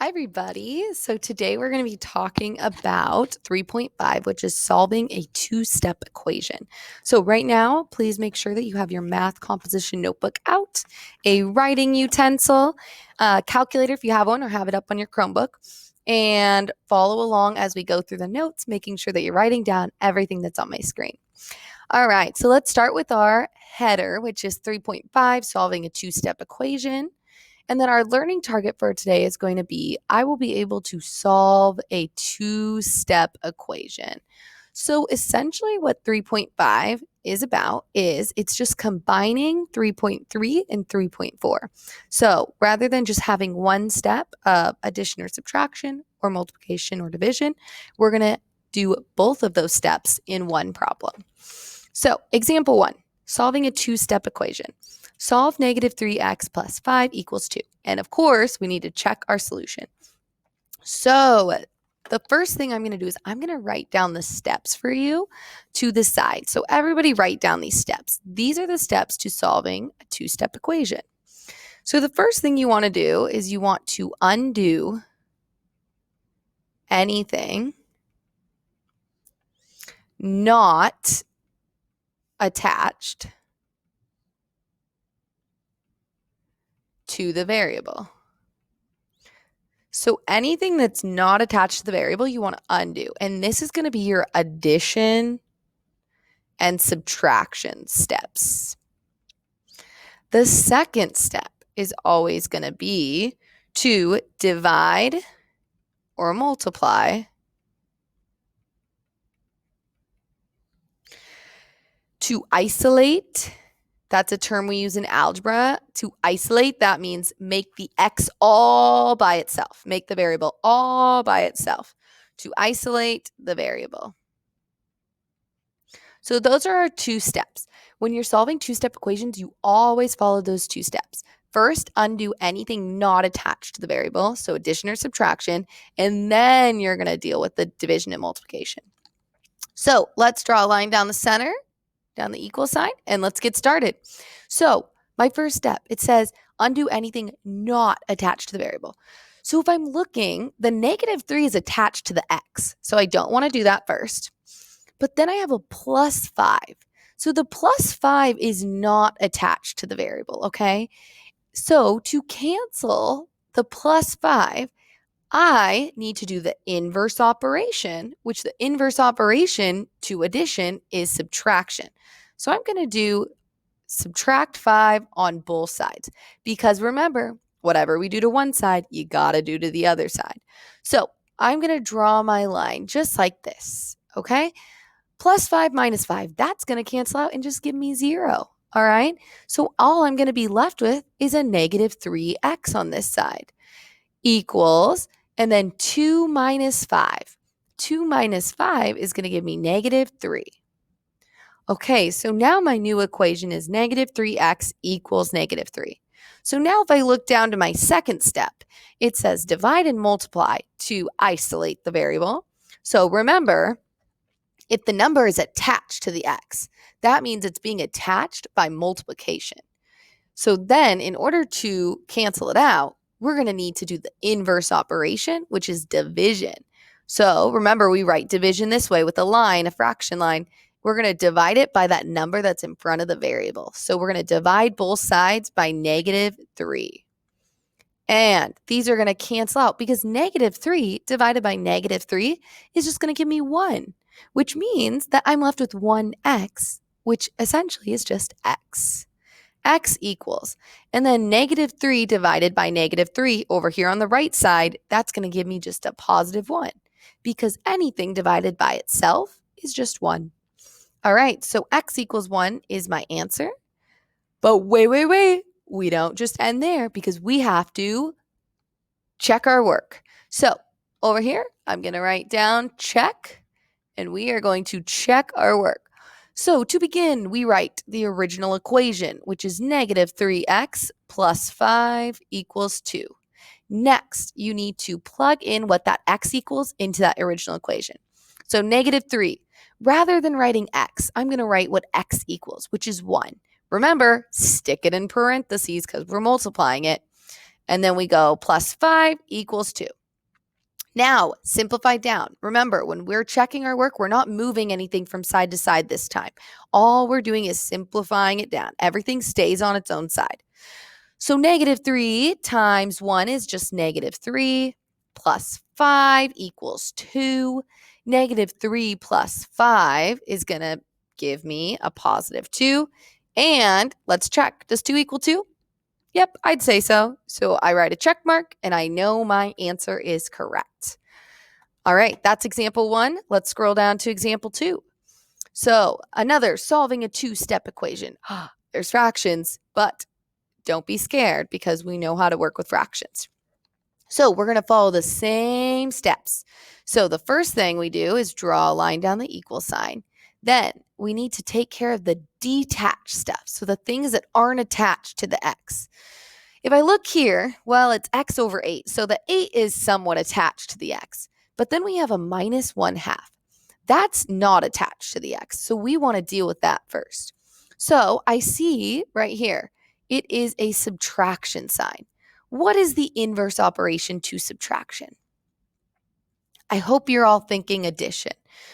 Hi, everybody. So today we're going to be talking about 3.5, which is solving a two-step equation. So right now, please make sure that you have your math composition notebook out, a writing utensil, a calculator if you have one or have it up on your Chromebook, and follow along as we go through the notes, making sure that you're writing down everything that's on my screen. All right, so let's start with our header, which is 3.5, solving a two-step equation. And then our learning target for today is going to be, I will be able to solve a two-step equation. So essentially what 3.5 is about is it's just combining 3.3 and 3.4. So rather than just having one step of addition or subtraction or multiplication or division, we're going to do both of those steps in one problem. So example 1, solving a two-step equation. Solve negative 3x plus 5 equals 2. And of course, we need to check our solution. So the first thing I'm going to do is I'm going to write down the steps for you to the side. So everybody write down these steps. These are the steps to solving a two-step equation. So the first thing you want to do is you want to undo anything not attached to the variable. So anything that's not attached to the variable, you want to undo. And this is going to be your addition and subtraction steps. The second step is always going to be to divide or multiply to isolate. That's a term we use in algebra. To isolate, that means make the x all by itself. Make the variable all by itself. To isolate the variable. So those are our two steps. When you're solving two-step equations, you always follow those two steps. First, undo anything not attached to the variable, so addition or subtraction, and then you're going to deal with the division and multiplication. So let's draw a line down the center, down the equal sign, and let's get started. So my first step, it says undo anything not attached to the variable. So if I'm looking, the negative 3 is attached to the x, so I don't want to do that first. But then I have a plus 5. So the plus 5 is not attached to the variable, okay? So to cancel the plus 5, I need to do the inverse operation, which the inverse operation to addition is subtraction. So I'm going to do subtract 5 on both sides because remember, whatever we do to one side, you got to do to the other side. So I'm going to draw my line just like this, okay? Plus 5 minus 5, that's going to cancel out and just give me 0, all right? So all I'm going to be left with is a negative 3x on this side equals, and then 2 minus 5. 2 minus 5 is going to give me negative 3. Okay, so now my new equation is negative 3x equals negative 3. So now if I look down to my second step, it says divide and multiply to isolate the variable. So remember, if the number is attached to the x, that means it's being attached by multiplication. So then in order to cancel it out, we're going to need to do the inverse operation, which is division. So remember, we write division this way with a line, a fraction line. We're going to divide it by that number that's in front of the variable. So we're going to divide both sides by negative 3. And these are going to cancel out because negative 3 divided by negative 3 is just going to give me 1, which means that I'm left with 1x, which essentially is just x. X equals, and then negative 3 divided by negative 3 over here on the right side, that's going to give me just a positive 1 because anything divided by itself is just 1. All right, so x equals 1 is my answer. But wait. We don't just end there because we have to check our work. So over here, I'm going to write down check, and we are going to check our work. So to begin, we write the original equation, which is negative 3x plus 5 equals 2. Next, you need to plug in what that x equals into that original equation. So negative 3, rather than writing x, I'm going to write what x equals, which is 1. Remember, stick it in parentheses because we're multiplying it. And then we go plus 5 equals 2. Now, simplify down. Remember, when we're checking our work, we're not moving anything from side to side this time. All we're doing is simplifying it down. Everything stays on its own side. So negative 3 times 1 is just negative 3 plus 5 equals 2. Negative 3 plus 5 is going to give me a positive 2. And let's check. Does 2 equal 2? Yep, I'd say so. So I write a check mark and I know my answer is correct. All right, that's example 1. Let's scroll down to example 2. So another solving a two-step equation. There's fractions, but don't be scared because we know how to work with fractions. So we're going to follow the same steps. So the first thing we do is draw a line down the equal sign. Then we need to take care of the detached stuff, so the things that aren't attached to the x. If I look here, well, it's x over 8, so the 8 is somewhat attached to the x. But then we have a minus 1/2. That's not attached to the x, so we want to deal with that first. So I see right here, it is a subtraction sign. What is the inverse operation to subtraction? I hope you're all thinking addition.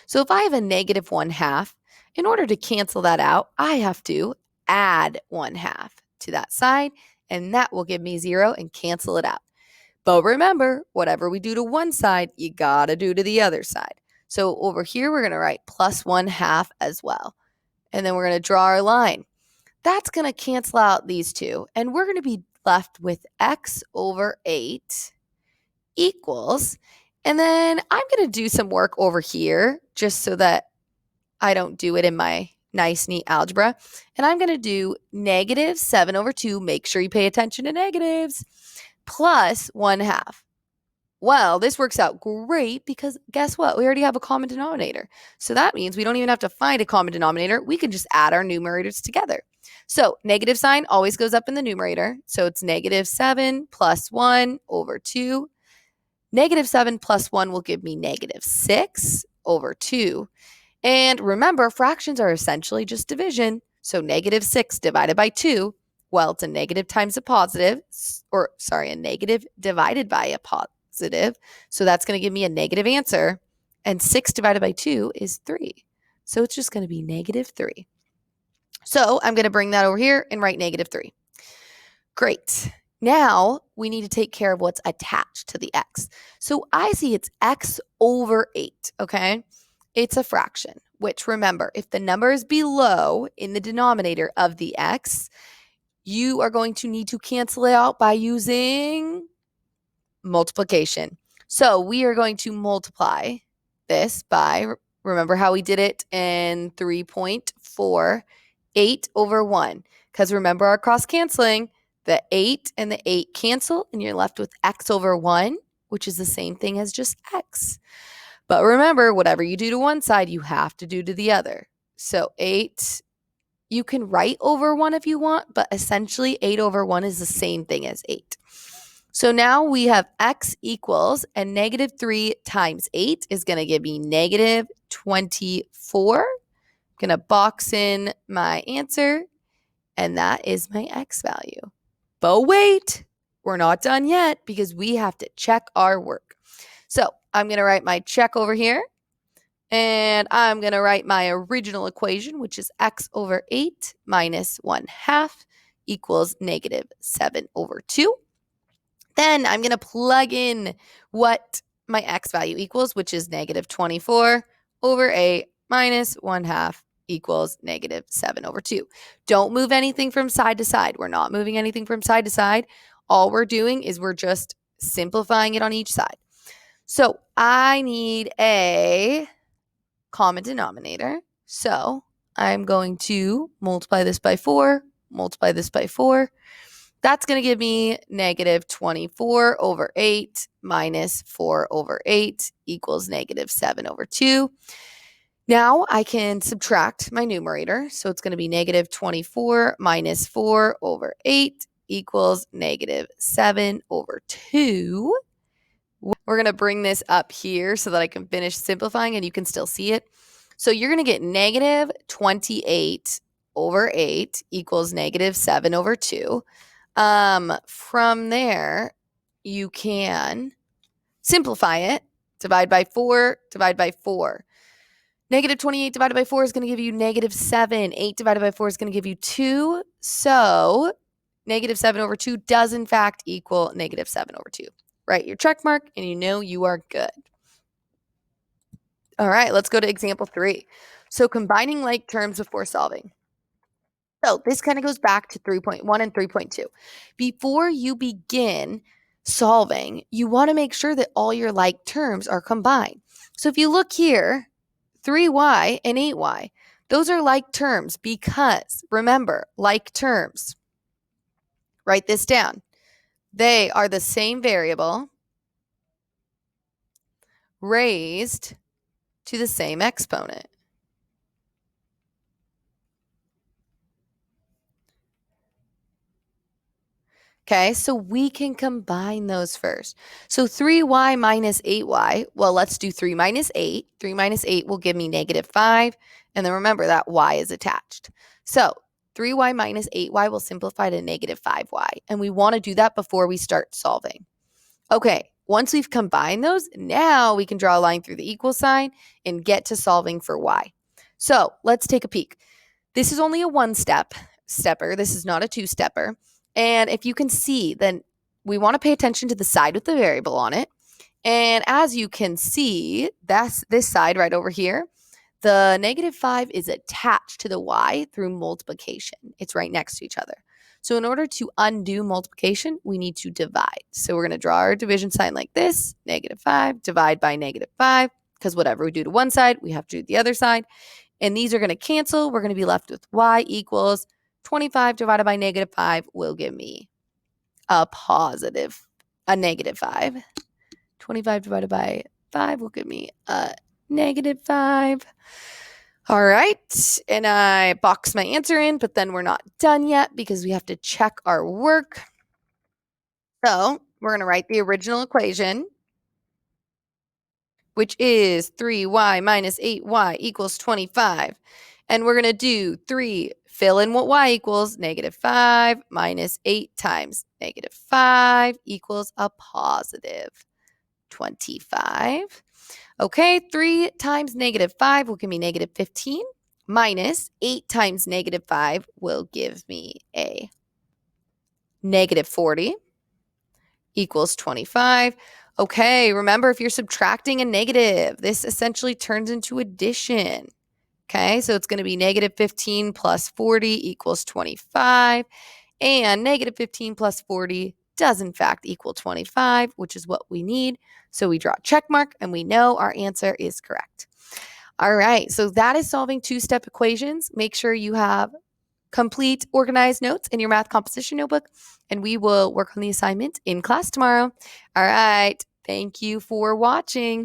So if I have a negative 1/2, in order to cancel that out, I have to add 1/2 to that side, and that will give me 0 and cancel it out. But remember, whatever we do to one side, you gotta do to the other side. So over here, we're gonna write plus 1/2 as well. And then we're gonna draw our line. That's gonna cancel out these two, and we're gonna be left with x over 8 equals, and then I'm going to do some work over here just so that I don't do it in my nice, neat algebra. And I'm going to do negative 7 over 2. Make sure you pay attention to negatives. Plus 1/2. Well, this works out great because guess what? We already have a common denominator. So that means we don't even have to find a common denominator. We can just add our numerators together. So negative sign always goes up in the numerator. So it's negative 7 plus 1 over 2. Negative 7 plus 1 will give me negative 6 over 2. And remember, fractions are essentially just division. So negative 6 divided by 2, well, it's a negative times a positive, a negative divided by a positive. So that's going to give me a negative answer. And 6 divided by 2 is 3. So it's just going to be negative 3. So I'm going to bring that over here and write negative 3. Great. Now we need to take care of what's attached to the x. So I see it's x over 8, okay? It's a fraction, which remember, if the number is below in the denominator of the x, you are going to need to cancel it out by using multiplication. So we are going to multiply this by, remember how we did it in 3.4, 8 over 1. Because remember our cross canceling, the 8 and the 8 cancel, and you're left with x over 1, which is the same thing as just x. But remember, whatever you do to one side, you have to do to the other. So 8, you can write over 1 if you want, but essentially 8 over 1 is the same thing as 8. So now we have x equals, and negative 3 times 8 is going to give me negative 24. I'm going to box in my answer, and that is my x value. But wait, we're not done yet because we have to check our work. So I'm going to write my check over here, and I'm going to write my original equation, which is x over 8 minus 1/2 equals negative 7 over 2. Then I'm going to plug in what my x value equals, which is negative 24 over 8 minus 1/2 equals negative 7 over 2. Don't move anything from side to side. We're not moving anything from side to side. All we're doing is we're just simplifying it on each side. So I need a common denominator. So I'm going to multiply this by 4, multiply this by 4. That's going to give me negative 24 over 8 minus 4 over 8 equals negative 7 over 2. Now I can subtract my numerator. So it's going to be negative 24 minus 4 over 8 equals negative 7 over 2. We're going to bring this up here so that I can finish simplifying and you can still see it. So you're going to get negative 28 over 8 equals negative 7 over 2. From there, you can simplify it. Divide by 4, divide by 4. Negative 28 divided by 4 is going to give you negative 7. 8 divided by 4 is going to give you 2. So negative 7 over 2 does, in fact, equal negative 7 over 2. Write your check mark, and you know you are good. All right, let's go to example 3. So combining like terms before solving. So this kind of goes back to 3.1 and 3.2. Before you begin solving, you want to make sure that all your like terms are combined. So if you look here, 3y and 8y, those are like terms because, remember, like terms, write this down. They are the same variable raised to the same exponent. Okay, so we can combine those first. So 3y minus 8y, well, let's do 3 minus 8. 3 minus 8 will give me negative 5. And then remember that y is attached. So 3y minus 8y will simplify to negative 5y. And we want to do that before we start solving. Okay, once we've combined those, now we can draw a line through the equal sign and get to solving for y. So let's take a peek. This is only a one-stepper. This is not a two-stepper. And if you can see, then we want to pay attention to the side with the variable on it. And as you can see, that's this side right over here. The negative 5 is attached to the y through multiplication. It's right next to each other. So in order to undo multiplication, we need to divide. So we're going to draw our division sign like this, negative 5, divide by negative 5, because whatever we do to one side, we have to do the other side. And these are going to cancel. We're going to be left with y equals 25 divided by negative 5 will give me a negative 5. 25 divided by 5 will give me a negative 5. All right. And I box my answer in, but then we're not done yet because we have to check our work. So we're going to write the original equation, which is 3y minus 8y equals 25. And we're going to do 3, fill in what y equals, negative 5 minus 8 times negative 5 equals a positive 25. Okay, 3 times negative 5 will give me negative 15, minus 8 times negative 5 will give me a negative 40 equals 25. Okay, remember, if you're subtracting a negative, this essentially turns into addition. Okay, so it's going to be negative 15 plus 40 equals 25. And negative 15 plus 40 does, in fact, equal 25, which is what we need. So we draw a check mark, and we know our answer is correct. All right, so that is solving two-step equations. Make sure you have complete organized notes in your math composition notebook, and we will work on the assignment in class tomorrow. All right, thank you for watching.